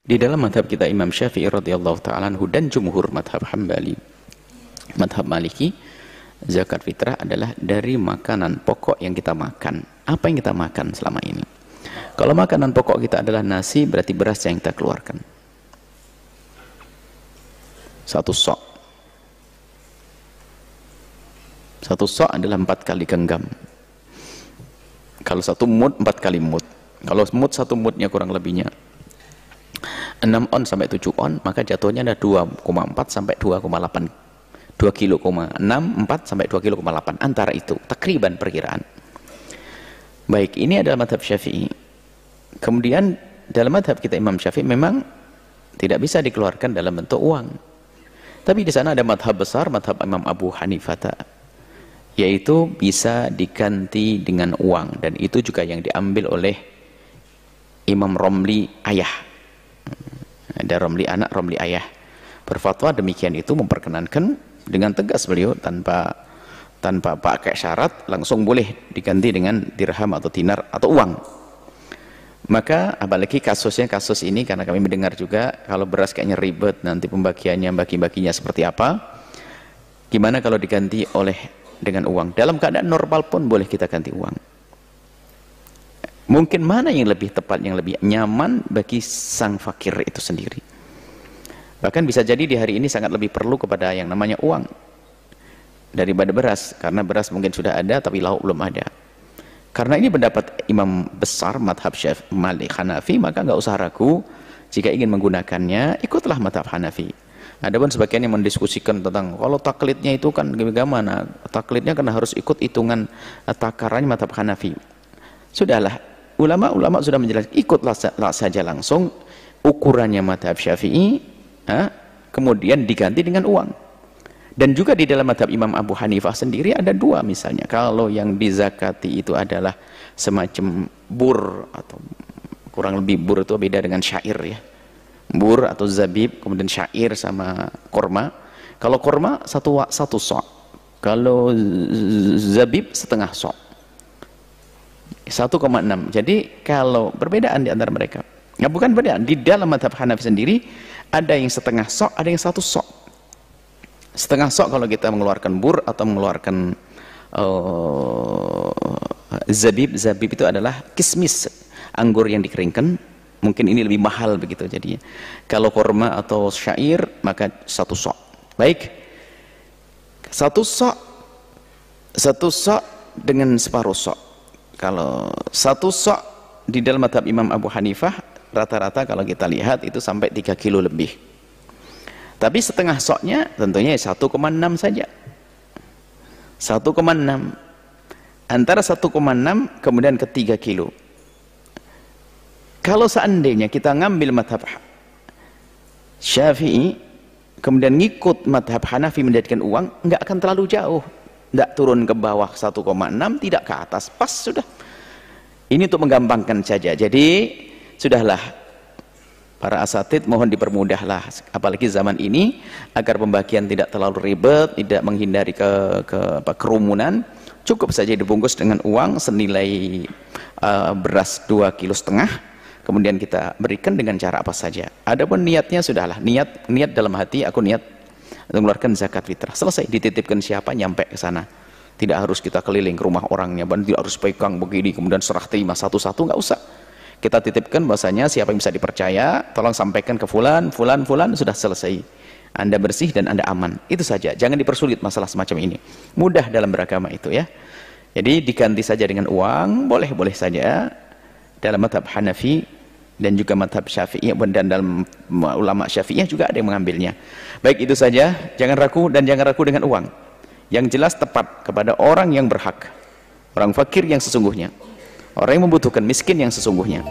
Di dalam madhab kita Imam Syafi'i radhiyallahu ta'ala anhu dan jumhur madhab Hambali, madhab Maliki, zakat fitrah adalah dari makanan pokok yang kita makan. Apa yang kita makan selama ini? Kalau makanan pokok kita adalah nasi, berarti beras yang kita keluarkan. Satu sok adalah 4 kali genggam. Kalau satu mud, 4 kali mud. Kalau mud, satu mudnya kurang lebihnya 6 on sampai 7 on, maka jatuhnya ada 2,4 sampai 2,8. 2,6, 4 sampai 2,8 antara itu, takriban perkiraan. Baik, ini adalah madhab Syafi'i. Kemudian dalam madhab kita Imam Syafi'i memang tidak bisa dikeluarkan dalam bentuk uang. Tapi di sana ada madhab besar, madhab Imam Abu Hanifah, yaitu bisa diganti dengan uang, dan itu juga yang diambil oleh Imam Romli ayah. Ada Romli anak, Romli ayah berfatwa demikian, itu memperkenankan dengan tegas beliau tanpa pakai syarat, langsung boleh diganti dengan dirham atau dinar atau uang. Maka apalagi kasus ini, karena kami mendengar juga kalau beras kayaknya ribet nanti pembagiannya, bagi-baginya seperti apa, gimana kalau diganti dengan uang. Dalam keadaan normal pun boleh kita ganti uang. Mungkin mana yang lebih tepat, yang lebih nyaman bagi sang fakir itu sendiri. Bahkan bisa jadi di hari ini sangat lebih perlu kepada yang namanya uang daripada beras, karena beras mungkin sudah ada tapi lauk belum ada. Karena ini pendapat imam besar madhab Syafi'i, Malik, Hanafi, maka nggak usah ragu, jika ingin menggunakannya ikutlah madhab Hanafi. Ada pun sebagian yang mendiskusikan tentang kalau taklidnya itu kan bagaimana, taklidnya kan harus ikut hitungan takarannya madhab Hanafi. Sudahlah, ulama sudah menjelaskan, ikutlah saja langsung ukurannya madhab Syafi'i, kemudian diganti dengan uang. Dan juga di dalam madhab Imam Abu Hanifah sendiri ada dua, misalnya kalau yang dizakati itu adalah semacam bur, atau kurang lebih bur itu beda dengan syair ya, bur atau zabib, kemudian syair sama korma. Kalau korma satu sok, kalau zabib setengah sok, 1,6. Jadi kalau perbedaan di antara mereka, ya bukan perbedaan, di dalam madhab Hanafi sendiri ada yang setengah sok, ada yang satu sok. Setengah sok kalau kita mengeluarkan bur atau mengeluarkan zabib itu adalah kismis, anggur yang dikeringkan, mungkin ini lebih mahal begitu jadinya. Kalau korma atau syair maka satu sok. Baik, satu sok dengan separuh sok. Kalau satu sok di dalam madhab Imam Abu Hanifah rata-rata kalau kita lihat itu sampai 3 kilo lebih. Tapi setengah soknya tentunya 1,6 saja. 1,6 antara 1,6 kemudian ke 3 kilo. Kalau seandainya kita ngambil madhab Syafi'i kemudian ngikut madhab Hanafi menjadikan uang, nggak akan terlalu jauh, nggak turun ke bawah 1,6, tidak ke atas, pas sudah. Ini untuk menggampangkan saja. Jadi sudahlah, para asatid mohon dipermudahlah, apalagi zaman ini, agar pembagian tidak terlalu ribet, tidak menghindari kerumunan. Cukup saja dibungkus dengan uang senilai beras 2,5 kilo, kemudian kita berikan dengan cara apa saja. Adapun niatnya sudahlah, niat dalam hati, aku niat mengeluarkan zakat fitrah, selesai, dititipkan siapa nyampe ke sana. Tidak harus kita keliling ke rumah orangnya, tidak harus pegang begini kemudian serah terima satu-satu, nggak usah. Kita titipkan bahasanya siapa yang bisa dipercaya, tolong sampaikan ke fulan, sudah selesai. Anda bersih dan Anda aman. Itu saja, jangan dipersulit masalah semacam ini. Mudah dalam beragama itu ya. Jadi diganti saja dengan uang, boleh saja. Dalam madhab Hanafi dan juga madhab Syafi'i, dan dalam ulama Syafi'iyah juga ada yang mengambilnya. Baik, itu saja, jangan ragu, dan jangan ragu dengan uang. Yang jelas tepat kepada orang yang berhak, orang fakir yang sesungguhnya, orang yang membutuhkan, miskin yang sesungguhnya.